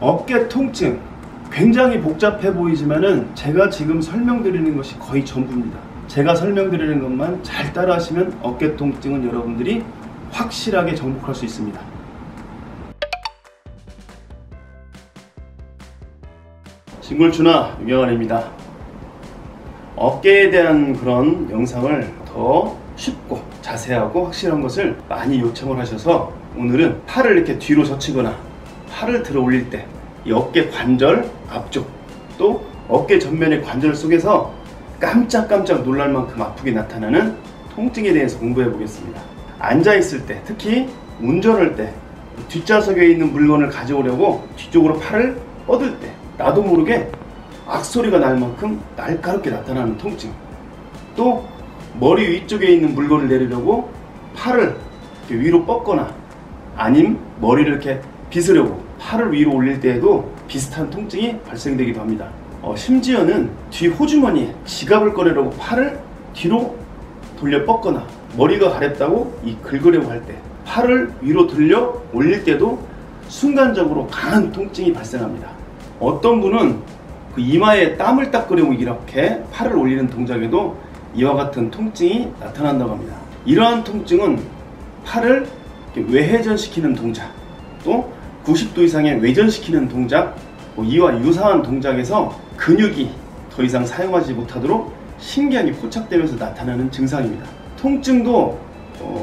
어깨 통증 굉장히 복잡해 보이지만은 제가 지금 설명드리는 것이 거의 전부입니다. 제가 설명드리는 것만 잘 따라하시면 어깨 통증은 여러분들이 확실하게 정복할 수 있습니다. 진골추나 유경환입니다. 어깨에 대한 그런 영상을 더 쉽고 자세하고 확실한 것을 많이 요청을 하셔서 오늘은 팔을 이렇게 뒤로 젖히거나 팔을 들어 올릴 때 이 어깨 관절 앞쪽 또 어깨 전면의 관절 속에서 깜짝깜짝 놀랄 만큼 아프게 나타나는 통증에 대해서 공부해 보겠습니다. 앉아 있을 때, 특히 운전할 때 뒷좌석에 있는 물건을 가져오려고 뒤쪽으로 팔을 뻗을 때 나도 모르게 악소리가 날 만큼 날카롭게 나타나는 통증, 또 머리 위쪽에 있는 물건을 내리려고 팔을 이렇게 위로 뻗거나 아님 머리를 이렇게 빗으려고 팔을 위로 올릴 때에도 비슷한 통증이 발생되기도 합니다. 심지어는 뒤 호주머니에 지갑을 꺼내려고 팔을 뒤로 돌려 뻗거나 머리가 가렵다고 이 긁으려고 할 때 팔을 위로 들려 올릴 때도 순간적으로 강한 통증이 발생합니다. 어떤 분은 그 이마에 땀을 닦으려고 이렇게 팔을 올리는 동작에도 이와 같은 통증이 나타난다고 합니다. 이러한 통증은 팔을 외회전시키는 동작, 또 90도 이상의 외전시키는 동작, 이와 유사한 동작에서 근육이 더 이상 사용하지 못하도록 신경이 포착되면서 나타나는 증상입니다. 통증도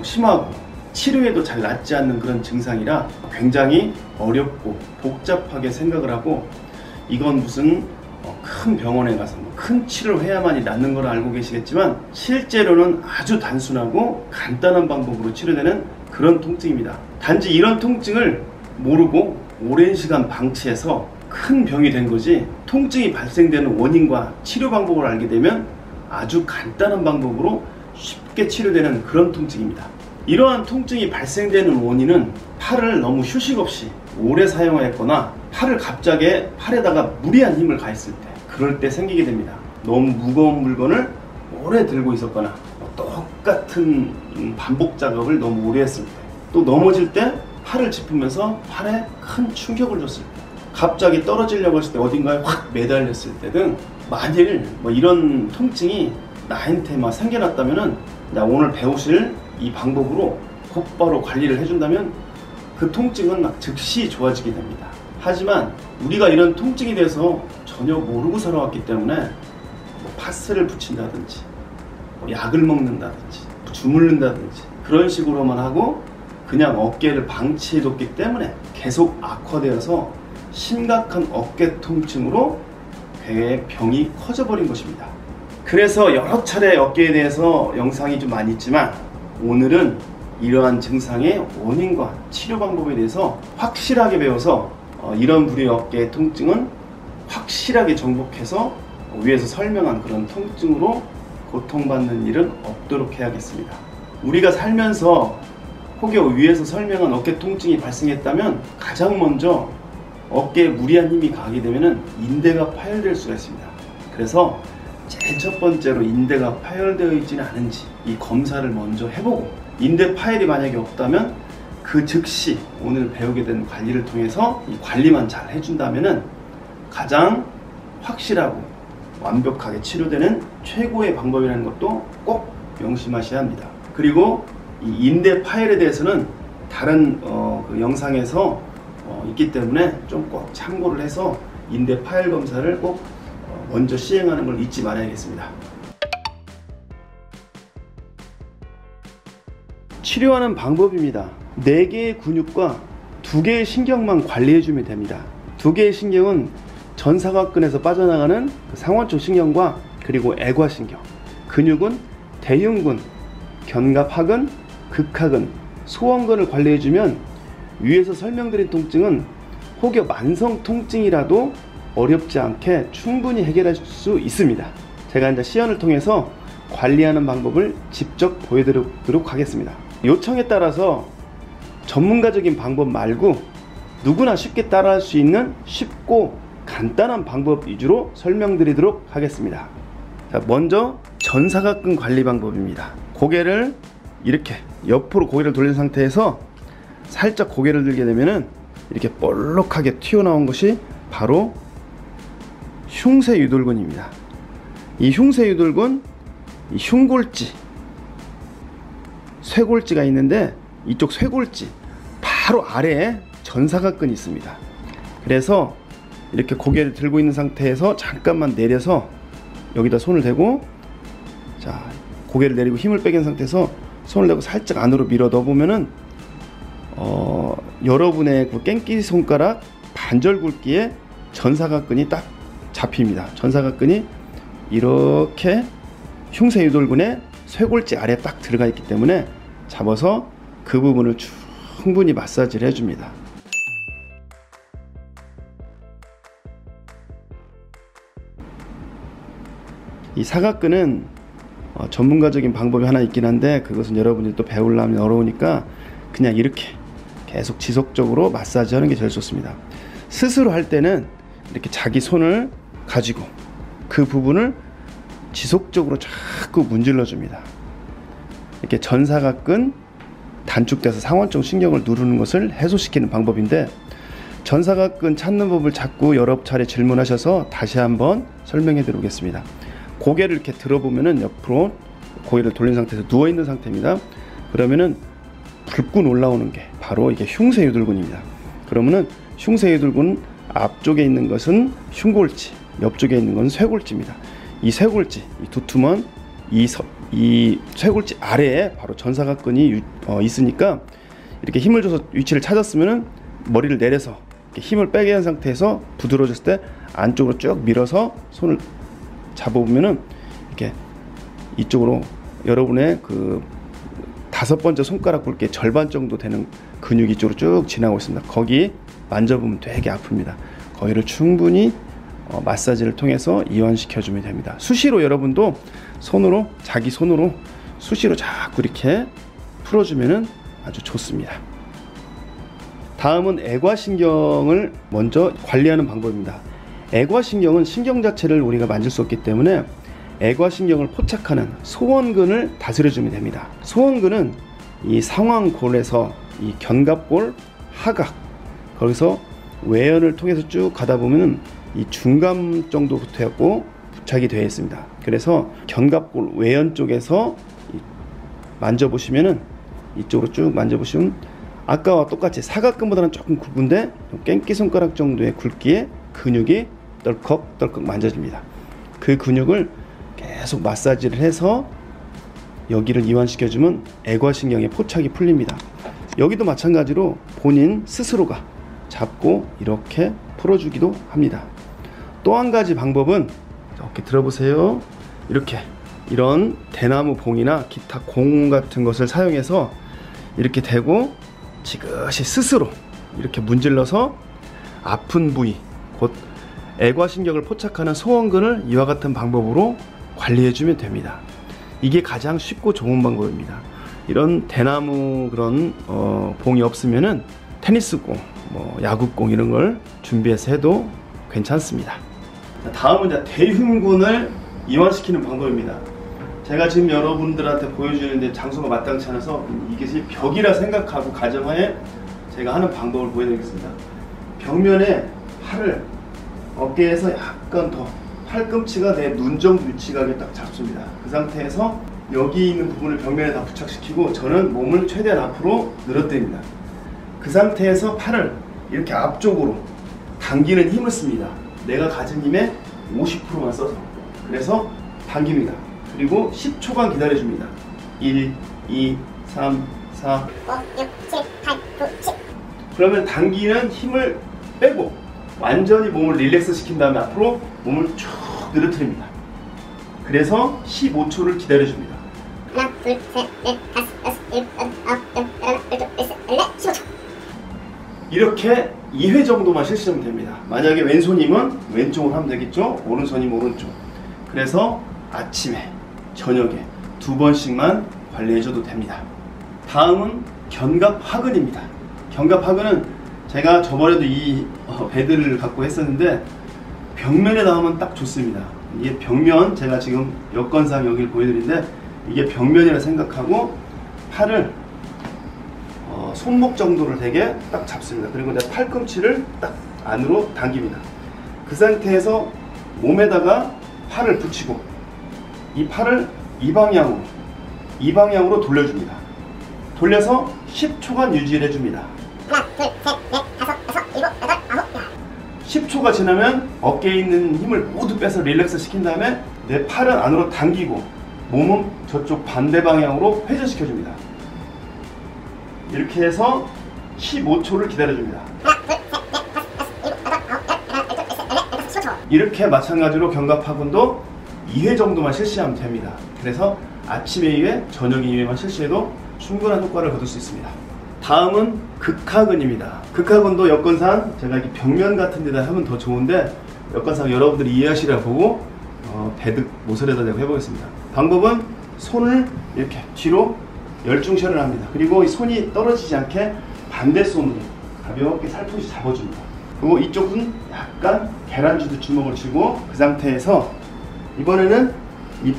심하고 치료에도 잘 낫지 않는 그런 증상이라 굉장히 어렵고 복잡하게 생각을 하고 이건 무슨 큰 병원에 가서 큰 치료를 해야만이 낫는 걸 알고 계시겠지만 실제로는 아주 단순하고 간단한 방법으로 치료되는 그런 통증입니다. 단지 이런 통증을 모르고 오랜 시간 방치해서 큰 병이 된 거지, 통증이 발생되는 원인과 치료 방법을 알게 되면 아주 간단한 방법으로 쉽게 치료되는 그런 통증입니다. 이러한 통증이 발생되는 원인은 팔을 너무 휴식 없이 오래 사용했거나 팔을 갑자기 팔에다가 무리한 힘을 가했을 때, 그럴 때 생기게 됩니다. 너무 무거운 물건을 오래 들고 있었거나 똑같은 반복 작업을 너무 오래 했을 때, 또 넘어질 때 팔을 짚으면서 팔에 큰 충격을 줬을 때, 갑자기 떨어지려고 했을 때 어딘가에 확 매달렸을 때 등 만일 이런 통증이 나한테 생겨났다면은 오늘 배우실 이 방법으로 곧바로 관리를 해준다면 그 통증은 즉시 좋아지게 됩니다. 하지만 우리가 이런 통증에 대해서 전혀 모르고 살아왔기 때문에 파스를 붙인다든지 약을 먹는다든지 주물른다든지 그런 식으로만 하고 그냥 어깨를 방치해뒀기 때문에 계속 악화되어서 심각한 어깨 통증으로 병이 커져버린 것입니다. 그래서 여러 차례 어깨에 대해서 영상이 좀 많이 있지만 오늘은 이러한 증상의 원인과 치료 방법에 대해서 확실하게 배워서 이런 부류의 어깨 통증은 확실하게 정복해서 위에서 설명한 그런 통증으로 고통받는 일은 없도록 해야겠습니다. 우리가 살면서 혹여 위에서 설명한 어깨 통증이 발생했다면 가장 먼저 어깨에 무리한 힘이 가게 되면 인대가 파열될 수가 있습니다. 그래서 제일 첫 번째로 인대가 파열되어 있지는 않은지 이 검사를 먼저 해보고, 인대 파열이 만약에 없다면 그 즉시 오늘 배우게 된 관리를 통해서 이 관리만 잘 해준다면 가장 확실하고 완벽하게 치료되는 최고의 방법이라는 것도 꼭 명심하셔야 합니다. 그리고 이 인대 파열에 대해서는 다른 그 영상에서 있기 때문에 좀 꼭 참고를 해서 인대 파열 검사를 꼭 먼저 시행하는 걸 잊지 말아야겠습니다. 치료하는 방법입니다. 4개의 근육과 2개의 신경만 관리해주면 됩니다. 2개의 신경은 전사각근에서 빠져나가는 상원초 신경과 그리고 애과신경, 근육은 대흉근, 견갑하근, 극하근, 소원근을 관리해주면 위에서 설명드린 통증은 혹여 만성 통증이라도 어렵지 않게 충분히 해결할 수 있습니다. 제가 이제 시연을 통해서 관리하는 방법을 직접 보여드리도록 하겠습니다. 요청에 따라서 전문가적인 방법 말고 누구나 쉽게 따라할 수 있는 쉽고 간단한 방법 위주로 설명드리도록 하겠습니다. 자, 먼저 전사각근 관리 방법입니다. 고개를 이렇게 옆으로 고개를 돌린 상태에서 살짝 고개를 들게 되면은 이렇게 볼록하게 튀어나온 것이 바로 흉쇄유돌근입니다. 이 흉쇄유돌근, 이 흉골지, 쇄골지가 있는데 이쪽 쇄골지 바로 아래에 전사각근이 있습니다. 그래서 이렇게 고개를 들고 있는 상태에서 잠깐만 내려서 여기다 손을 대고, 자, 고개를 내리고 힘을 빼긴 상태에서 손을 대고 살짝 안으로 밀어 넣어보면은 여러분의 그 깽기 손가락 반절 굵기에 전사각근이 딱 잡힙니다. 전사각근이 이렇게 흉쇄유돌근의 쇄골지 아래에 딱 들어가 있기 때문에 잡아서 그 부분을 충분히 마사지를 해줍니다. 이 사각근은 전문가적인 방법이 하나 있긴 한데, 그것은 여러분들이 또 배우려면 어려우니까 그냥 이렇게 계속 지속적으로 마사지 하는 게 제일 좋습니다. 스스로 할 때는 이렇게 자기 손을 가지고 그 부분을 지속적으로 자꾸 문질러 줍니다. 이렇게 전사각근 단축돼서 상원적 신경을 누르는 것을 해소시키는 방법인데, 전사각근 찾는 법을 자꾸 여러 차례 질문하셔서 다시 한번 설명해 드리겠습니다. 고개를 이렇게 들어보면은 옆으로 고개를 돌린 상태에서 누워있는 상태입니다. 그러면은 불끈 올라오는 게 바로 이게 흉쇄유돌근입니다. 그러면은 흉쇄유돌근 앞쪽에 있는 것은 흉골지, 옆쪽에 있는 것은 쇄골지입니다. 이 쇄골지, 이 두툼한 이 쇄골지 아래에 바로 전사각근이 있으니까 이렇게 힘을 줘서 위치를 찾았으면은 머리를 내려서 이렇게 힘을 빼게 한 상태에서 부드러워졌을 때 안쪽으로 쭉 밀어서 손을 잡아보면은 이렇게 이쪽으로 여러분의 그 5번째 손가락 굵기 절반 정도 되는 근육이 이쪽으로 쭉 지나고 있습니다. 거기 만져보면 되게 아픕니다. 거기를 충분히 마사지를 통해서 이완시켜주면 됩니다. 수시로 여러분도 손으로, 자기 손으로 수시로 자꾸 이렇게 풀어주면 아주 좋습니다. 다음은 애과신경을 먼저 관리하는 방법입니다. 애과신경은 신경 자체를 우리가 만질 수 없기 때문에 애과신경을 포착하는 소원근을 다스려주면 됩니다. 소원근은 이 상완골에서 이 견갑골 하각, 거기서 외연을 통해서 쭉 가다 보면은 이 중간 정도부터 해갖고 부착이 되어 있습니다. 그래서 견갑골 외연 쪽에서 만져보시면은, 이쪽으로 쭉 만져보시면 아까와 똑같이 사각근보다는 조금 굵은데 깽기 손가락 정도의 굵기의 근육이 떨컥떨컥 만져집니다. 그 근육을 계속 마사지를 해서 여기를 이완시켜주면 애과신경의 포착이 풀립니다. 여기도 마찬가지로 본인 스스로가 잡고 이렇게 풀어주기도 합니다. 또 한 가지 방법은 이렇게 들어보세요. 이렇게 이런 대나무 봉이나 기타 공 같은 것을 사용해서 이렇게 대고 지그시 스스로 이렇게 문질러서 아픈 부위, 곧 애과신경을 포착하는 소원근을 이와 같은 방법으로 관리해주면 됩니다. 이게 가장 쉽고 좋은 방법입니다. 이런 대나무 그런 봉이 없으면은 테니스공, 야구공 이런 걸 준비해서 해도 괜찮습니다. 다음은 이제 대흉근을 이완시키는 방법입니다. 제가 지금 여러분들한테 보여주는데 장소가 마땅치 않아서 이것이 벽이라 생각하고 가정하에 제가 하는 방법을 보여드리겠습니다. 벽면에 팔을 어깨에서 약간 더 팔꿈치가 내 눈 정도 위치가 딱 잡습니다. 그 상태에서 여기 있는 부분을 벽면에 다 부착시키고 저는 몸을 최대한 앞으로 늘어뜨립니다. 그 상태에서 팔을 이렇게 앞쪽으로 당기는 힘을 씁니다. 내가 가진 힘의 50%만 써서. 그래서 당깁니다. 그리고 10초간 기다려줍니다. 1, 2, 3, 4, 5, 6, 7, 8, 9, 10. 그러면 당기는 힘을 빼고 완전히 몸을 릴렉스 시킨 다음에 앞으로 몸을 쭉 늘어뜨립니다. 그래서 15초를 기다려줍니다. 하나, 둘, 셋, 넷, 다섯, 여섯, 일곱, 여덟, 아홉, 열, 열둘, 열셋, 열넷, 15초. 이렇게 2회 정도만 실시하면 됩니다. 만약에 왼손 힘은 왼쪽으로 하면 되겠죠? 오른손 힘 오른쪽. 그래서 아침에, 저녁에 2번씩만 관리해줘도 됩니다. 다음은 견갑하근입니다. 견갑하근은 제가 저번에도 이 베드를 갖고 했었는데 벽면에 닿으면 딱 좋습니다. 이게 벽면, 제가 지금 여건상 여기를 보여드리는데 이게 벽면이라 생각하고 팔을 손목 정도를 되게 딱 잡습니다. 그리고 내 팔꿈치를 딱 안으로 당깁니다. 그 상태에서 몸에다가 팔을 붙이고 이 팔을 이 방향으로 돌려줍니다. 돌려서 10초간 유지를 해줍니다. 하나, 둘, 셋, 넷, 다섯, 여섯, 일곱, 여덟, 아홉, 열. 10초가 지나면 어깨에 있는 힘을 모두 빼서 릴렉스 시킨 다음에 내 팔은 안으로 당기고 몸은 저쪽 반대 방향으로 회전시켜줍니다. 이렇게 해서 15초를 기다려줍니다. 하나, 둘, 셋, 넷, 다섯, 여섯, 일곱, 여덟, 아홉, 열, 하나, 둘, 셋, 넷, 다섯, 15초. 이렇게 마찬가지로 견갑하근도 2회 정도만 실시하면 됩니다. 그래서 아침에 2회, 저녁에 2회만 실시해도 충분한 효과를 거둘 수 있습니다. 다음은 극하근입니다. 극하근도 여건상 제가 이렇게 벽면 같은 데다 하면 더 좋은데 여건상 여러분들이 이해하시라 보고 배득 모서리에다 대고 해보겠습니다. 방법은 손을 이렇게 뒤로 열중시를 합니다. 그리고 이 손이 떨어지지 않게 반대 손으로 가볍게 살포시 잡아줍니다. 그리고 이쪽은 약간 계란주듯 주먹을 쥐고 그 상태에서 이번에는 이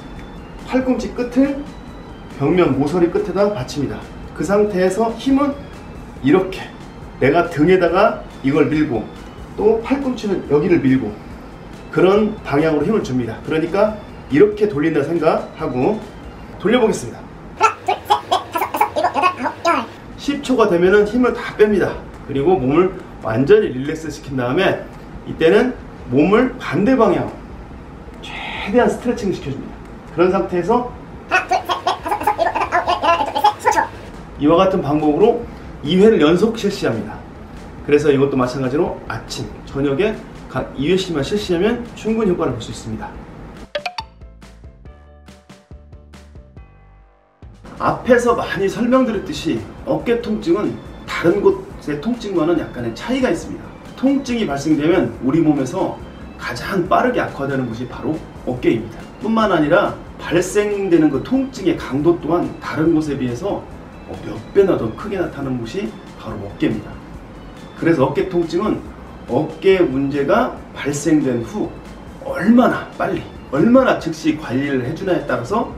팔꿈치 끝을 벽면 모서리 끝에다 받칩니다. 그 상태에서 힘은 이렇게 내가 등에다가 이걸 밀고 또 팔꿈치는 여기를 밀고 그런 방향으로 힘을 줍니다. 그러니까 이렇게 돌린다 생각하고 돌려보겠습니다. 하나, 둘, 셋, 넷, 다섯, 여섯, 일곱, 여덟, 아홉, 열. 10초가 되면은 힘을 다 뺍니다. 그리고 몸을 완전히 릴렉스 시킨 다음에 이때는 몸을 반대 방향 최대한 스트레칭 시켜줍니다. 그런 상태에서 하나, 둘, 셋, 넷, 다섯, 여섯, 일곱, 여덟, 아홉, 열, 하나, 둘, 셋, 15초. 이와 같은 방법으로 2회를 연속 실시합니다. 그래서 이것도 마찬가지로 아침, 저녁에 각 2회씩만 실시하면 충분히 효과를 볼 수 있습니다. 앞에서 많이 설명드렸듯이 어깨 통증은 다른 곳의 통증과는 약간의 차이가 있습니다. 통증이 발생되면 우리 몸에서 가장 빠르게 악화되는 곳이 바로 어깨입니다. 뿐만 아니라 발생되는 그 통증의 강도 또한 다른 곳에 비해서 몇 배나 더 크게 나타나는 곳이 바로 어깨입니다. 그래서 어깨 통증은 어깨 문제가 발생된 후 얼마나 빨리, 얼마나 즉시 관리를 해주냐에 따라서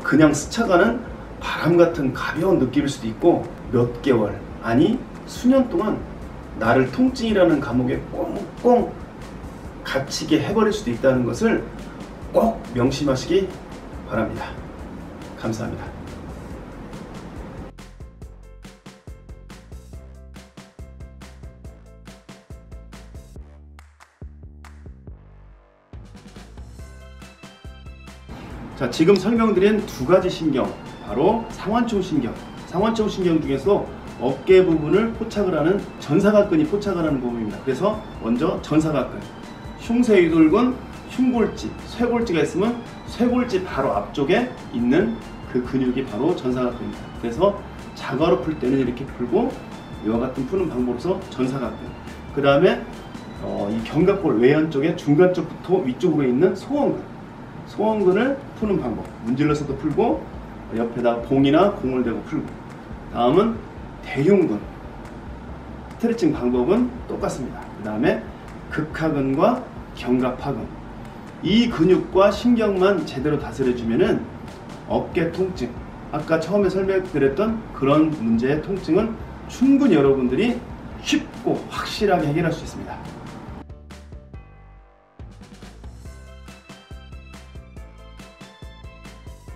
그냥 스쳐가는 바람 같은 가벼운 느낌일 수도 있고 몇 개월, 아니 수년 동안 나를 통증이라는 감옥에 꽁꽁 갇히게 해버릴 수도 있다는 것을 꼭 명심하시기 바랍니다. 감사합니다. 자, 지금 설명드린 두 가지 신경, 바로 상완총 신경, 상완총 신경 중에서 어깨 부분을 포착을 하는 전사각근이 포착을 하는 부분입니다. 그래서 먼저 전사각근, 흉쇄유돌근, 흉골지, 쇄골지가 있으면 쇄골지 바로 앞쪽에 있는 그 근육이 바로 전사각근입니다. 그래서 자가로 풀 때는 이렇게 풀고 이와 같은 푸는 방법으로서 전사각근, 그 다음에 이 견갑골 외연 쪽에 중간 쪽부터 위쪽으로 있는 소원근, 소원근을 푸는 방법, 문질러서도 풀고 옆에다 봉이나 공을 대고 풀고, 다음은 대흉근, 스트레칭 방법은 똑같습니다. 그 다음에 극하근과 견갑하근, 이 근육과 신경만 제대로 다스려주면은 어깨 통증, 아까 처음에 설명드렸던 그런 문제의 통증은 충분히 여러분들이 쉽고 확실하게 해결할 수 있습니다.